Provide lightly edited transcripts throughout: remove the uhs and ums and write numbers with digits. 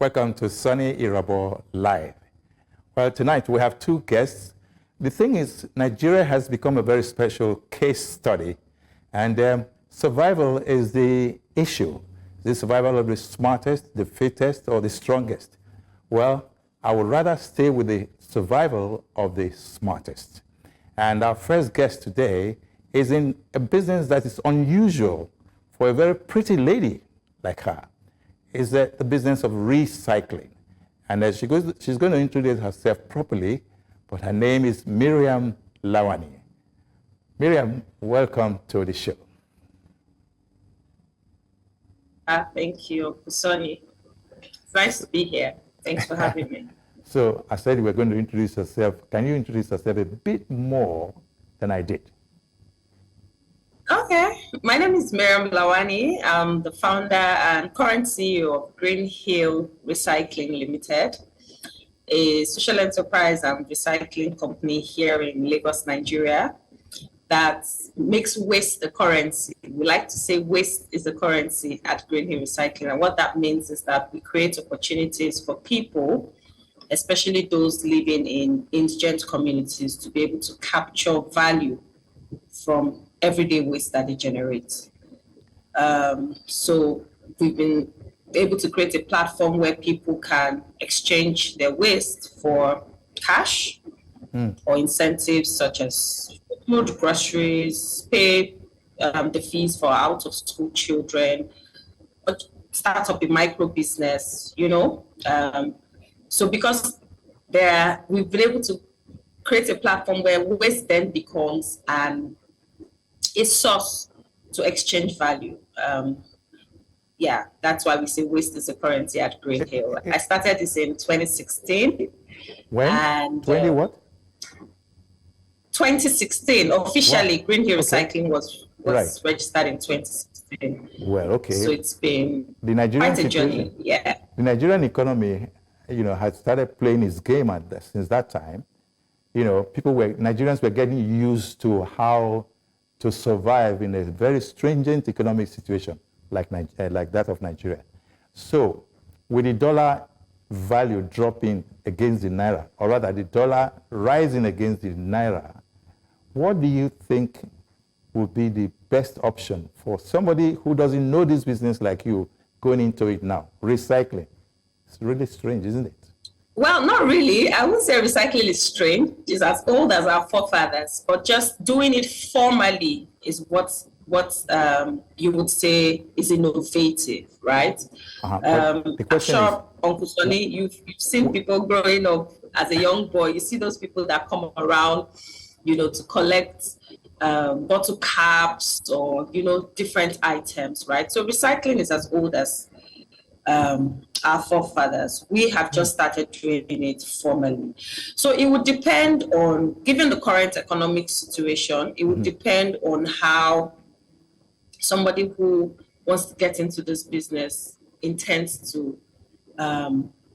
Welcome to Soni Irabor Live. Well, tonight we have two guests. The thing is, Nigeria has become a very special case study, and survival is the issue. The survival of the smartest, the fittest, or the strongest. Well, I would rather stay with the survival of the smartest. And our first guest today is in a business that is unusual for a very pretty lady like her. Is the business of recycling. And as she's going to introduce herself properly, but her name is Mariam Lawani. Mariam, welcome to the show. Thank you, Soni. It's nice to be here. Thanks for having me. So I said you were going to introduce yourself. Can you introduce yourself a bit more than I did? Okay, my name is Mariam Lawani. I'm the founder and current CEO of Greenhill Recycling Limited, a social enterprise and recycling company here in Lagos, Nigeria, that makes waste a currency. We like to say waste is a currency at Greenhill Recycling. And what that means is that we create opportunities for people, especially those living in indigent communities, to be able to capture value from everyday waste that they generate. So we've been able to create a platform where people can exchange their waste for cash or incentives such as food, groceries, pay the fees for out-of-school children, start up a micro business, So because we've been able to create a platform where waste then becomes a source to exchange value. That's why we say waste is a currency at Greenhill. I started this in 2016. When? And 20 what? 2016, officially, Wow. Greenhill Okay. Recycling was Right. registered in 2016. Well, okay. So it's been The Nigerian quite a journey, The Nigerian economy, has started playing its game since that time. Nigerians were getting used to how to survive in a very stringent economic situation like that of Nigeria. So with the dollar value dropping against the naira, or rather the dollar rising against the naira, what do you think would be the best option for somebody who doesn't know this business like you going into it now? Recycling. It's really strange, isn't it? Well, not really. I wouldn't say recycling is strange. It's as old as our forefathers, but just doing it formally is what you would say is innovative, right? I'm sure, Uncle Soni, you've seen people growing up as a young boy. You see those people that come around, to collect bottle caps or, different items, right? So recycling is as old as our forefathers. We have just started doing it formally. So it would depend on, given the current economic situation, it would depend on how somebody who wants to get into this business intends to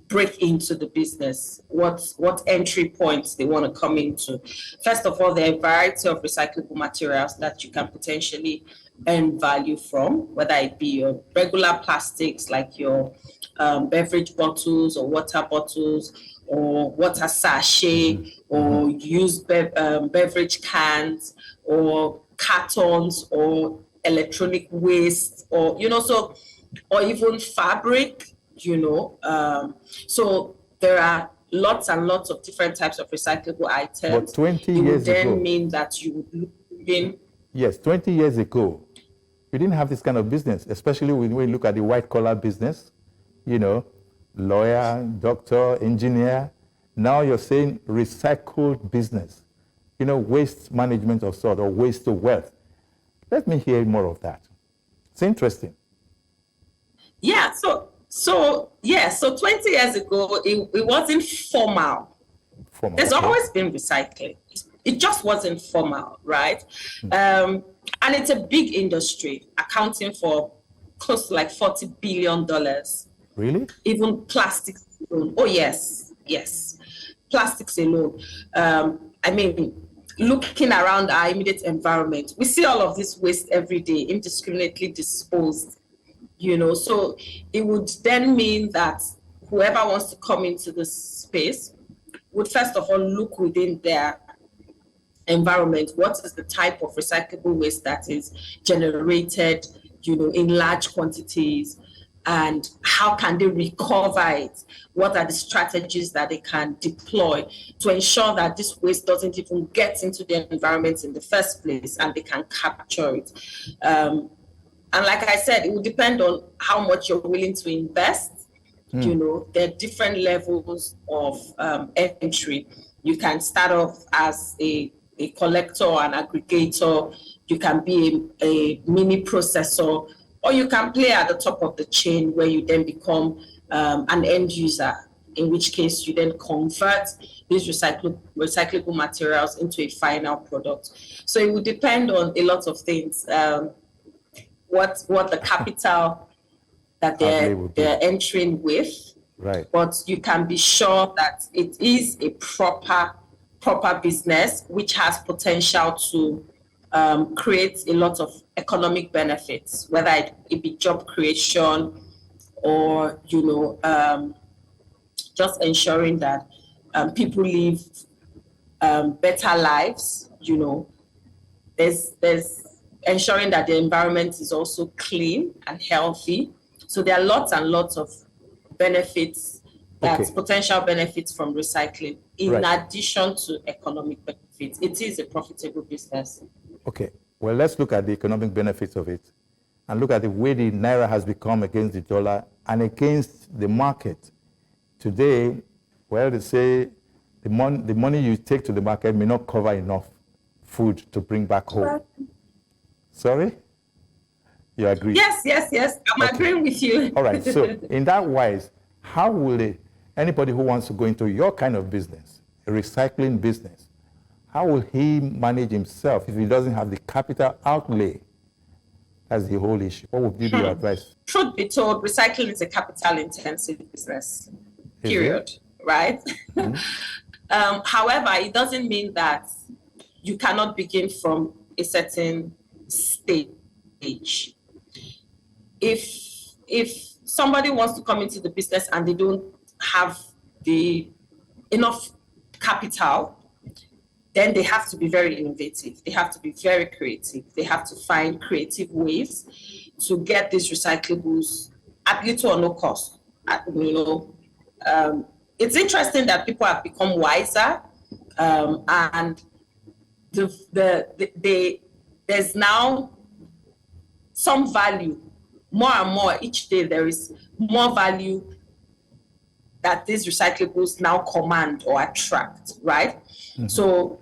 break into the business, what entry points they want to come into. First of all, there are a variety of recyclable materials that you can potentially earn value from, whether it be your regular plastics like your beverage bottles or water bottles or water sachet or used beverage cans or cartons or electronic waste or, or even fabric, So there are lots and lots of different types of recyclable items. But 20 years ago. It would then mean that you would begin. Yes, 20 years ago, we didn't have this kind of business, especially when we look at the white-collar business, lawyer, doctor, engineer. Now you're saying recycled business, waste management of sort, or waste to wealth. Let me hear more of that. It's interesting. Yeah, so 20 years ago, it wasn't formal. There's always been recycling. It just wasn't formal, right? And it's a big industry, accounting for close to like $40 billion. Really? Even plastics alone. Oh, yes. Plastics alone. Looking around our immediate environment, we see all of this waste every day, indiscriminately disposed, So it would then mean that whoever wants to come into this space would first of all look within their environment. What is the type of recyclable waste that is generated, in large quantities, and how can they recover it? What are the strategies that they can deploy to ensure that this waste doesn't even get into the environment in the first place and they can capture it? And like I said, it will depend on how much you're willing to invest. There are different levels of entry. You can start off as a collector, an aggregator. You can be a mini processor, or you can play at the top of the chain where you then become an end user, in which case you then convert these recyclable materials into a final product. So it would depend on a lot of things. What the capital that they're entering with. Right. But you can be sure that it is a proper business which has potential to create a lot of economic benefits, whether it be job creation or just ensuring that people live better lives. There's ensuring that the environment is also clean and healthy. So there are lots and lots of benefits, potential benefits from recycling, in addition to economic benefits. It is a profitable business. Okay, well, let's look at the economic benefits of it and look at the way the Naira has become against the dollar and against the market. Today, well, they say the money you take to the market may not cover enough food to bring back home. Sorry? You agree? Yes. I'm agreeing with you. All right, so in that wise, how will anybody who wants to go into your kind of business, a recycling business, how will he manage himself if he doesn't have the capital outlay? That's the whole issue. What would be your advice? Truth be told, recycling is a capital-intensive business, period, right? Mm-hmm. However, it doesn't mean that you cannot begin from a certain stage. If somebody wants to come into the business and they don't have enough capital, then they have to be very innovative. They have to be very creative. They have to find creative ways to get these recyclables at little or no cost. It's interesting that people have become wiser, and there's now some value. More and more each day, there is more value that these recyclables now command or attract, right? Mm-hmm. So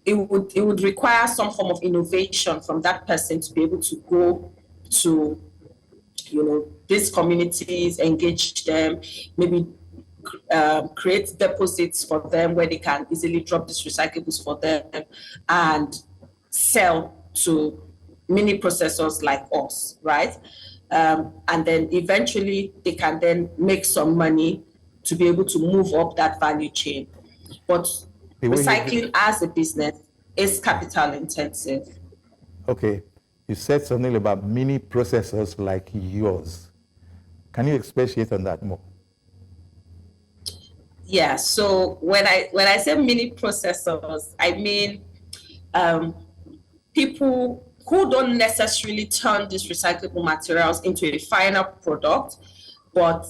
it would require some form of innovation from that person to be able to go to, these communities, engage them, maybe create deposits for them where they can easily drop these recyclables for them and sell to mini processors like us, right? And then eventually they can then make some money to be able to move up that value chain. But recycling as a business is capital intensive. Okay, you said something about mini processors like yours. Can you expatiate on that more? Yeah, so when I say mini processors, I mean people who don't necessarily turn these recyclable materials into a final product, but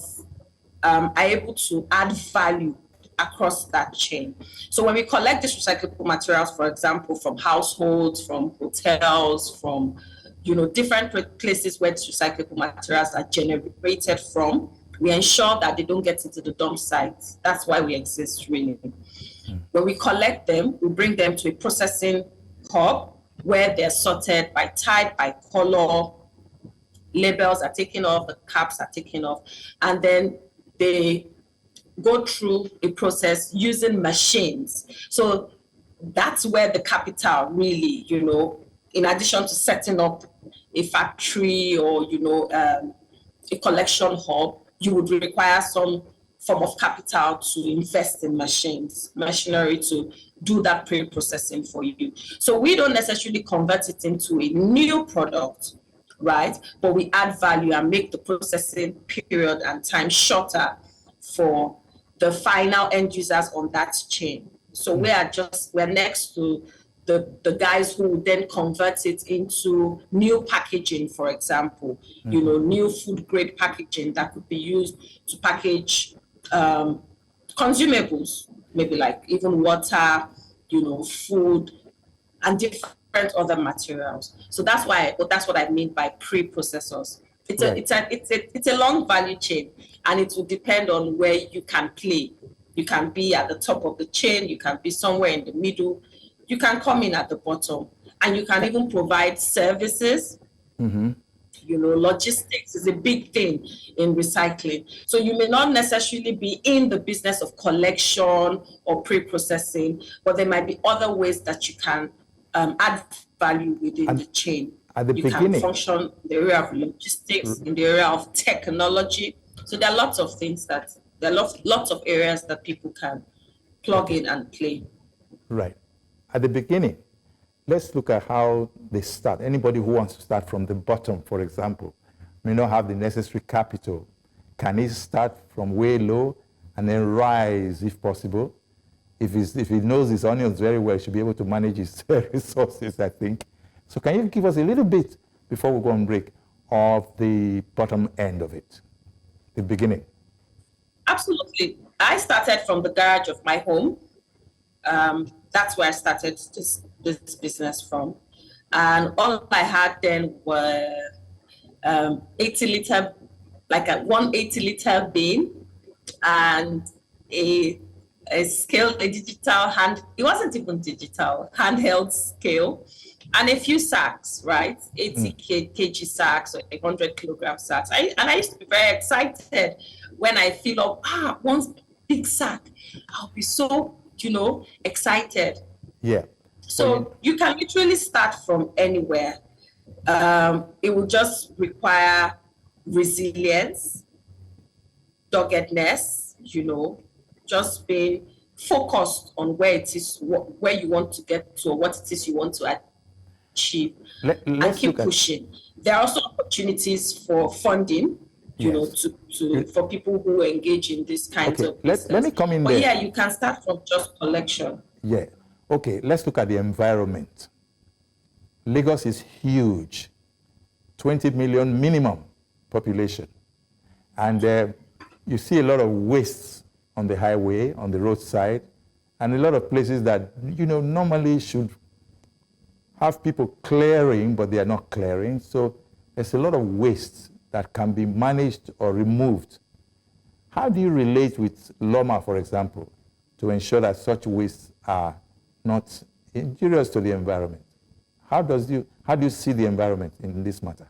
are able to add value across that chain. So when we collect these recyclable materials, for example, from households, from hotels, from different places where these recyclable materials are generated from, we ensure that they don't get into the dump sites. That's why we exist, really. When we collect them, we bring them to a processing hub where they're sorted by type, by color, labels are taken off, the caps are taken off, and then they go through a process using machines. So that's where the capital really, in addition to setting up a factory or, a collection hub, you would require some form of capital to invest in machinery to do that pre-processing for you. So we don't necessarily convert it into a new product, right? But we add value and make the processing period and time shorter for the final end users on that chain. So we're next to the guys who then convert it into new packaging, for example, new food grade packaging that could be used to package consumables, maybe like even water, food, and different other materials. So that's what I mean by pre-processors. It's a long value chain, and it will depend on where you can play. You can be at the top of the chain, you can be somewhere in the middle, you can come in at the bottom, and you can even provide services. Logistics is a big thing in recycling. So you may not necessarily be in the business of collection or pre-processing, but there might be other ways that you can add value within the chain. At the beginning, can function in the area of logistics, in the area of technology. So there are lots of things there are lots of areas that people can plug in and play. Right. At the beginning, let's look at how they start. Anybody who wants to start from the bottom, for example, may not have the necessary capital. Can he start from way low and then rise if possible? If he knows his onions very well, he should be able to manage his resources, I think. So can you give us a little bit, before we go on break, of the bottom end of it, the beginning? Absolutely. I started from the garage of my home. That's where I started this business from. And all I had then were 80-liter, like a 180-liter bin, and a scale, a digital it wasn't even digital, handheld scale, and a few sacks, right? 80 kg sacks or 100 kilogram sacks. And I used to be very excited when I fill up one big sack. I'll be so, excited. Yeah. So you can literally start from anywhere. It will just require resilience, doggedness, just being focused on where it is, where you want to get to, or what it is you want to achieve, and keep pushing. There are also opportunities for funding, for people who engage in this kind of business. Let me come in there. But yeah, you can start from just collection. Yeah. Okay, let's look at the environment. Lagos is huge, 20 million minimum population. And you see a lot of waste on the highway, on the roadside, and a lot of places that, normally should have people clearing, but they are not clearing. So there's a lot of waste that can be managed or removed. How do you relate with Loma, for example, to ensure that such wastes are not injurious to the environment? How do you see the environment in this matter?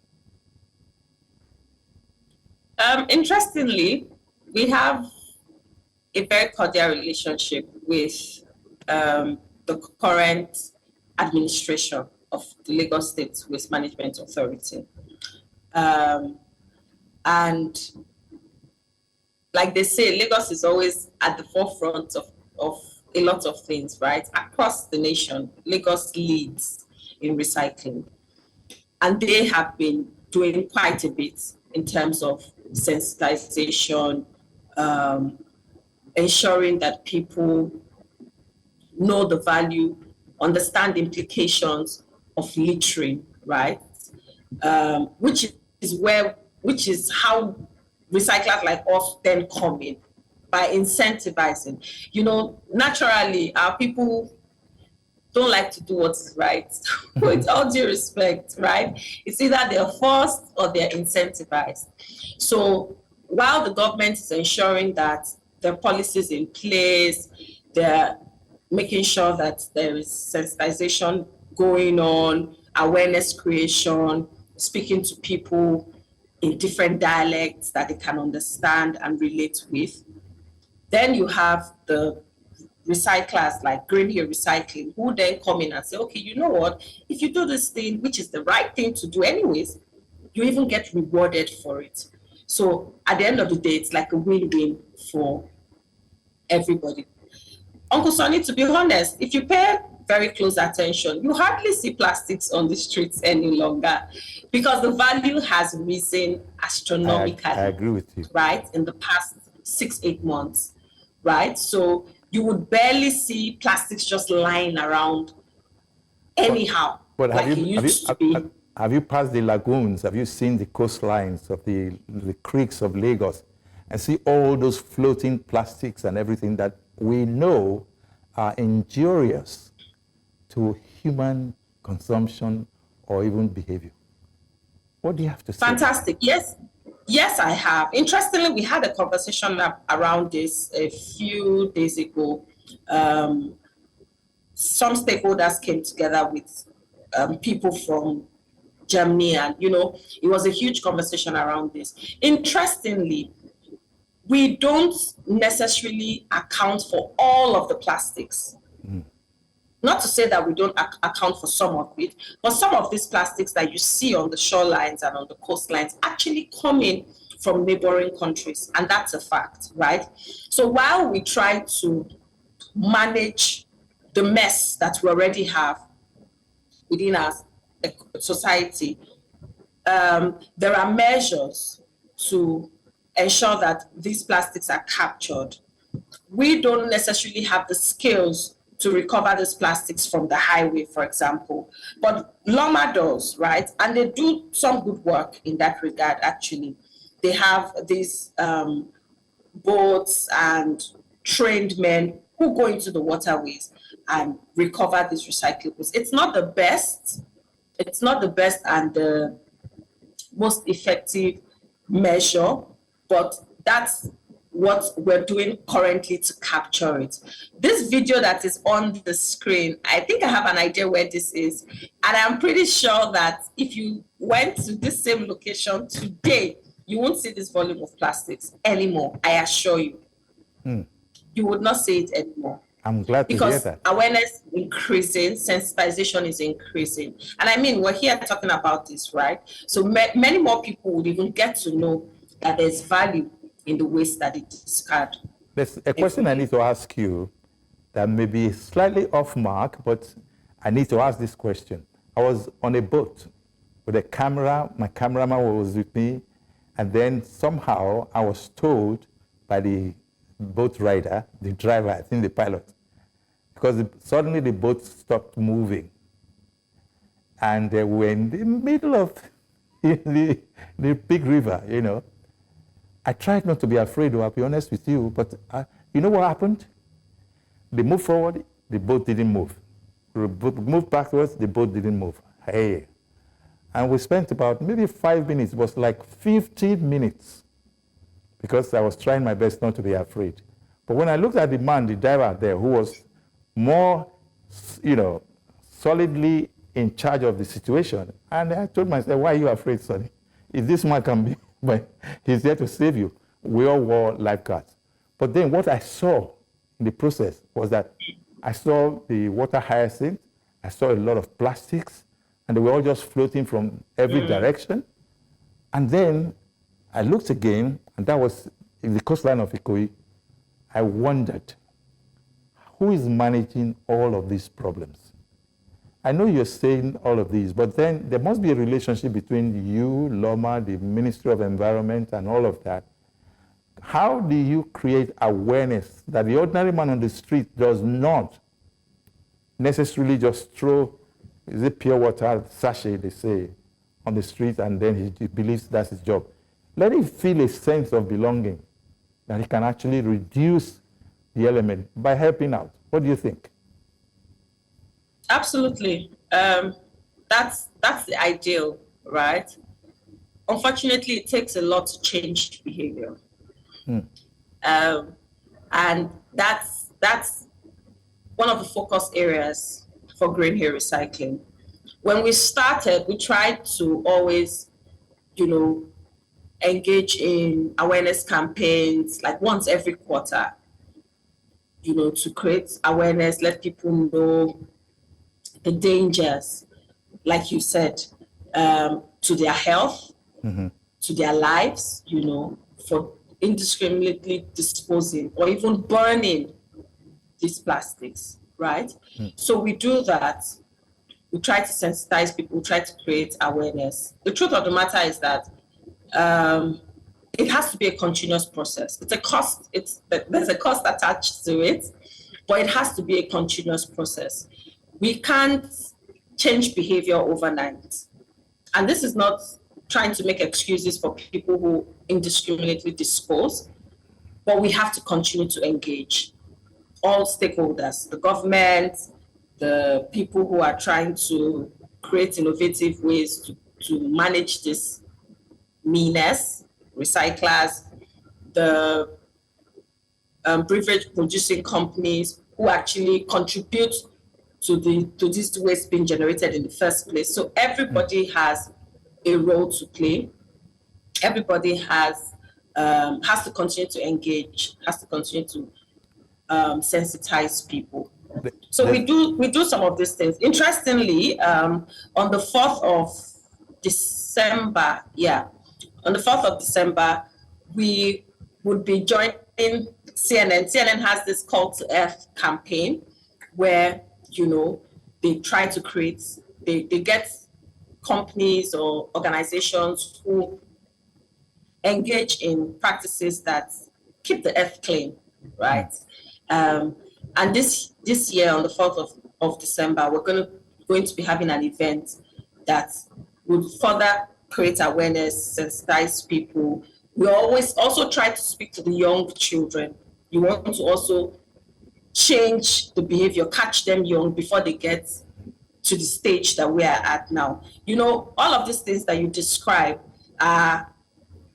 Interestingly, we have a very cordial relationship with the current administration of the Lagos State Waste Management Authority. And like they say, Lagos is always at the forefront of a lot of things, right? Across the nation, Lagos leads in recycling. And they have been doing quite a bit in terms of sensitization, ensuring that people know the value, understand the implications of littering, right? Which is how recyclers like us then come in, by incentivizing. Naturally, our people don't like to do what's right. With all due respect, right? It's either they're forced or they're incentivized. So while the government is ensuring that there are policies in place, they're making sure that there is sensitization going on, awareness creation, speaking to people in different dialects that they can understand and relate with. Then you have the recyclers like Greenhill Recycling, who then come in and say, okay, you know what? If you do this thing, which is the right thing to do anyways, you even get rewarded for it. So at the end of the day, it's like a win-win for everybody. Uncle Soni, to be honest, if you pay very close attention, you hardly see plastics on the streets any longer because the value has risen astronomically. I agree with you. Right, in the past 6-8 months, right? So you would barely see plastics just lying around anyhow, but like it used to be. Have you passed the lagoons? Have you seen the coastlines of the creeks of Lagos and see all those floating plastics and everything that we know are injurious to human consumption or even behavior? What do you have to say? Fantastic. Yes, I have. Interestingly, we had a conversation around this a few days ago. Some stakeholders came together with people from Germany, and it was a huge conversation around this. Interestingly, we don't necessarily account for all of the plastics. Not to say that we don't account for some of it, but some of these plastics that you see on the shorelines and on the coastlines actually come in from neighboring countries, and that's a fact, right? So while we try to manage the mess that we already have within our society, there are measures to ensure that these plastics are captured. We don't necessarily have the skills to recover these plastics from the highway, for example, but Loma does, right? And they do some good work in that regard, actually. They have these boats and trained men who go into the waterways and recover these recyclables. It's not the best and the most effective measure, but that's what we're doing currently to capture it. This video that is on the screen, I think I have an idea where this is, and I'm pretty sure that if you went to this same location today, you won't see this volume of plastics anymore, I assure you. You would not see it anymore. I'm glad to hear that. Because awareness is increasing, sensitization is increasing. And I mean, we're here talking about this, right? So many more people would even get to know that there's value in the waste that it discards. There's a question I need to ask you that may be slightly off mark, but I need to ask this question. I was on a boat with a camera, my cameraman was with me, and then somehow I was told by the boat rider, the driver, I think the pilot, because suddenly the boat stopped moving. And we were in the middle of the big river, I tried not to be afraid, I'll be honest with you, but you know what happened? They moved forward, the boat didn't move. We moved backwards, the boat didn't move. Hey. And we spent about maybe 5 minutes, it was like 15 minutes, because I was trying my best not to be afraid. But when I looked at the man, the driver there, who was more, solidly in charge of the situation, and I told myself, why are you afraid, Soni? If this man can be, but he's there to save you. We all wore lifeguards. But then what I saw in the process was that I saw the water hyacinth, I saw a lot of plastics, and they were all just floating from every direction. And then I looked again, and that was in the coastline of Ikoyi. I wondered, who is managing all of these problems? I know you're saying all of these, but then there must be a relationship between you, Loma, the Ministry of Environment, and all of that. How do you create awareness that the ordinary man on the street does not necessarily just throw, is it pure water sachet, they say, on the street, and then he believes that's his job? Let him feel a sense of belonging, that he can actually reduce the element by helping out. What do you think? Absolutely. That's the ideal, right? Unfortunately, it takes a lot to change behavior. And that's one of the focus areas for Greenhill Recycling. When we started, we tried to always, engage in awareness campaigns like once every quarter, to create awareness, let people know the dangers, like you said, to their health, to their lives, for indiscriminately disposing or even burning these plastics. right? So we do that. We try to sensitize people, try to create awareness. The truth of the matter is that it has to be a continuous process. It's a cost. There's a cost attached to it, but it has to be a continuous process. We can't change behavior overnight. And this is not trying to make excuses for people who indiscriminately dispose, but we have to continue to engage all stakeholders, the government, the people who are trying to create innovative ways to manage this meanness, recyclers, the beverage producing companies who actually contribute to this waste being generated in the first place. So everybody has a role to play. Everybody has to continue to engage, has to continue to sensitize people. So we do some of these things. Interestingly, on the 4th of December, on the 4th of December, we would be joining CNN. CNN has this Call to Earth campaign where, they try to create, they get companies or organizations who engage in practices that keep the earth clean, right? And this year, on the 4th of December, we're going to be having an event that would further create awareness, sensitize people. We always also try to speak to the young children. You want to also change the behavior, catch them young before they get to the stage that we are at now. All of these things that you describe are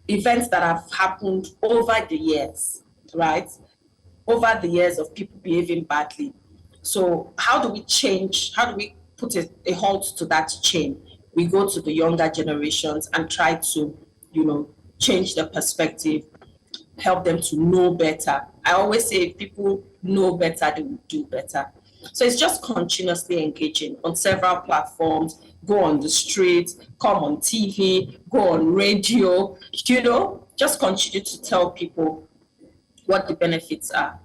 events that have happened over the years, right? Over the years of people behaving badly. So how do we change? How do we put a halt to that chain? We go to the younger generations and try to, change their perspective, help them to know better. I always say if people know better, they will do better. So it's just continuously engaging on several platforms, go on the streets, come on TV, go on radio, just continue to tell people what the benefits are.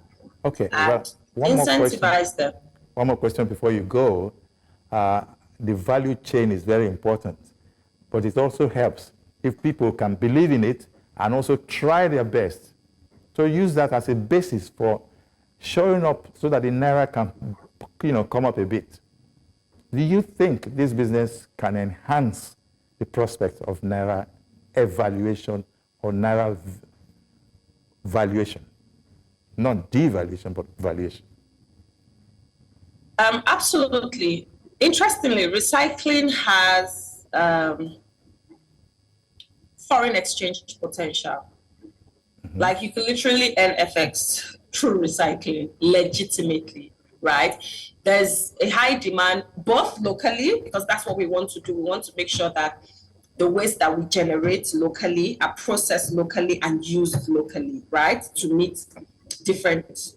Okay, and well, incentivize them. One more question before you go. The value chain is very important, but it also helps if people can believe in it and also try their best. So use that as a basis for showing up so that the Naira can, come up a bit. Do you think this business can enhance the prospect of Naira evaluation or Naira valuation? Not devaluation, but valuation. Absolutely. Interestingly, recycling has foreign exchange potential. Mm-hmm. Like you can literally earn FX through recycling legitimately, right? There's a high demand both locally, because that's what we want to do. We want to make sure that the waste that we generate locally are processed locally and used locally, right? To meet different,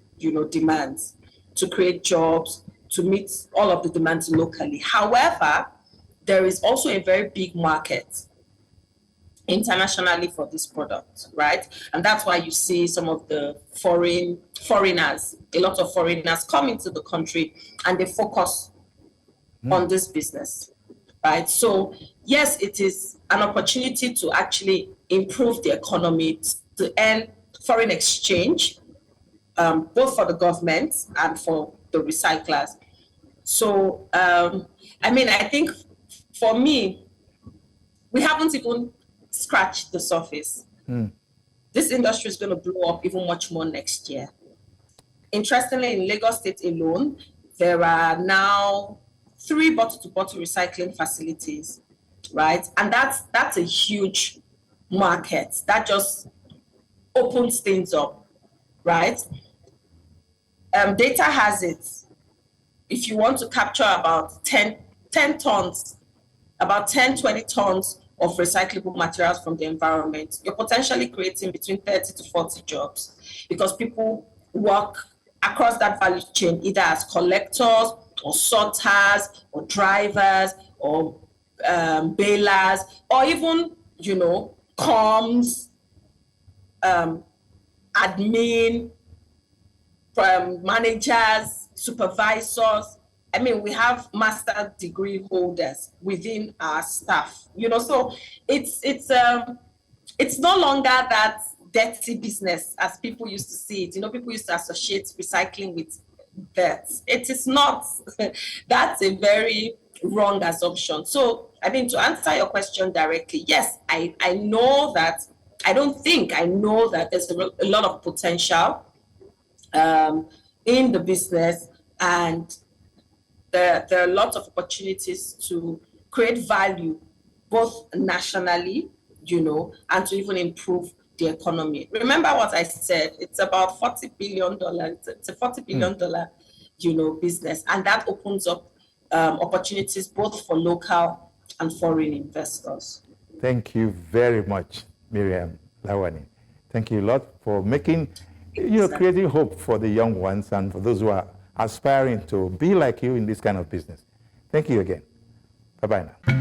demands, to create jobs, to meet all of the demands locally. However, there is also a very big market internationally for this product, right? And that's why you see some of the foreigners, a lot of foreigners come into the country and they focus on this business, right? So yes, it is an opportunity to actually improve the economy, to earn foreign exchange, both for the government and for the recyclers. So, I think for me, we haven't even scratched the surface. This industry is going to blow up even much more next year. Interestingly, in Lagos State alone, there are now 3 bottle-to-bottle recycling facilities, right? And that's a huge market. That just opens things up, right? Data has it. If you want to capture about 10 tons, about 10, 20 tons of recyclable materials from the environment, you're potentially creating between 30 to 40 jobs, because people work across that value chain, either as collectors or sorters or drivers or balers, or even, comms, admin, managers. supervisors. I mean, we have master degree holders within our staff, so it's no longer that dirty business as people used to see it. People used to associate recycling with dirt. It is not. That's a very wrong assumption. So, I mean, to answer your question directly, yes, I know that. I don't think I know that there's a lot of potential in the business, and there are lots of opportunities to create value both nationally, and to even improve the economy. Remember what I said, it's about $40 billion. It's a $40 billion, business, and that opens up opportunities both for local and foreign investors. Thank you very much, Mariam Lawani. Thank you a lot for making, creating hope for the young ones and for those who are aspiring to be like you in this kind of business. Thank you again. Bye-bye now.